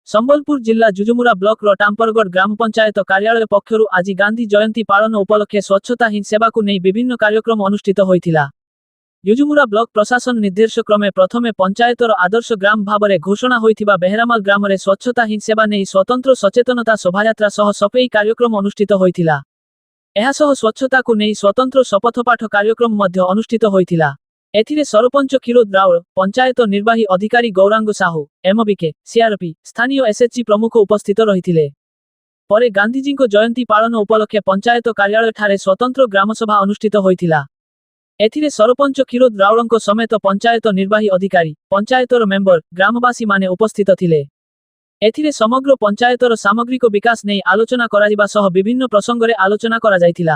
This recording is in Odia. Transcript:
ସମ୍ବଲପୁର ଜିଲ୍ଲା ଯୁଜୁମୁରା ବ୍ଲକର ଟାମ୍ପରଗଡ଼ ଗ୍ରାମ ପଞ୍ଚାୟତ କାର୍ଯ୍ୟାଳୟ ପକ୍ଷରୁ ଆଜି ଗାନ୍ଧୀ ଜୟନ୍ତୀ ପାଳନ ଉପଲକ୍ଷେ ସ୍ୱଚ୍ଛତା ହିଁ ସେବାକୁ ନେଇ ବିଭିନ୍ନ କାର୍ଯ୍ୟକ୍ରମ ଅନୁଷ୍ଠିତ ହୋଇଥିଲା। ଯୁଜୁମୁରା ବ୍ଲକ ପ୍ରଶାସନ ନିର୍ଦ୍ଦେଶ କ୍ରମେ ପ୍ରଥମେ ପଞ୍ଚାୟତର ଆଦର୍ଶ ଗ୍ରାମ ଭାବରେ ଘୋଷଣା ହୋଇଥିବା ବେହେରାମାଲ ଗ୍ରାମରେ ସ୍ୱଚ୍ଛତା ହିଁ ସେବା ନେଇ ସ୍ୱତନ୍ତ୍ର ସଚେତନତା ଶୋଭାଯାତ୍ରା ସହ ସଫେଇ କାର୍ଯ୍ୟକ୍ରମ ଅନୁଷ୍ଠିତ ହୋଇଥିଲା। ଏହାସହ ସ୍ୱଚ୍ଛତାକୁ ନେଇ ସ୍ୱତନ୍ତ୍ର ଶପଥପାଠ କାର୍ଯ୍ୟକ୍ରମ ମଧ୍ୟ ଅନୁଷ୍ଠିତ ହୋଇଥିଲା। ଏଥିରେ ସରପଞ୍ଚ କ୍ଷୀରୋଦ ରାଉଳ, ପଞ୍ଚାୟତ ନିର୍ବାହୀ ଅଧିକାରୀ ଗୌରାଙ୍ଗ ସାହୁ, ଏମବିକେ, ସିଆରପି, ସ୍ଥାନୀୟ ଏସଏଚଜି ପ୍ରମୁଖ ଉପସ୍ଥିତ ରହିଥିଲେ। ପରେ ଗାନ୍ଧୀଜୀଙ୍କ ଜୟନ୍ତୀ ପାଳନ ଉପଲକ୍ଷେ ପଞ୍ଚାୟତ କାର୍ଯ୍ୟାଳୟଠାରେ ସ୍ୱତନ୍ତ୍ର ଗ୍ରାମସଭା ଅନୁଷ୍ଠିତ ହୋଇଥିଲା। ଏଥିରେ ସରପଞ୍ଚ କ୍ଷୀରୋଦ ରାଉଳଙ୍କ ସମେତ ପଞ୍ଚାୟତ ନିର୍ବାହୀ ଅଧିକାରୀ, ପଞ୍ଚାୟତର ମେମ୍ବର, ଗ୍ରାମବାସୀମାନେ ଉପସ୍ଥିତ ଥିଲେ। ଏଥିରେ ସମଗ୍ର ପଞ୍ଚାୟତର ସାମଗ୍ରିକ ବିକାଶ ନେଇ ଆଲୋଚନା କରାଯିବା ସହ ବିଭିନ୍ନ ପ୍ରସଙ୍ଗରେ ଆଲୋଚନା କରାଯାଇଥିଲା।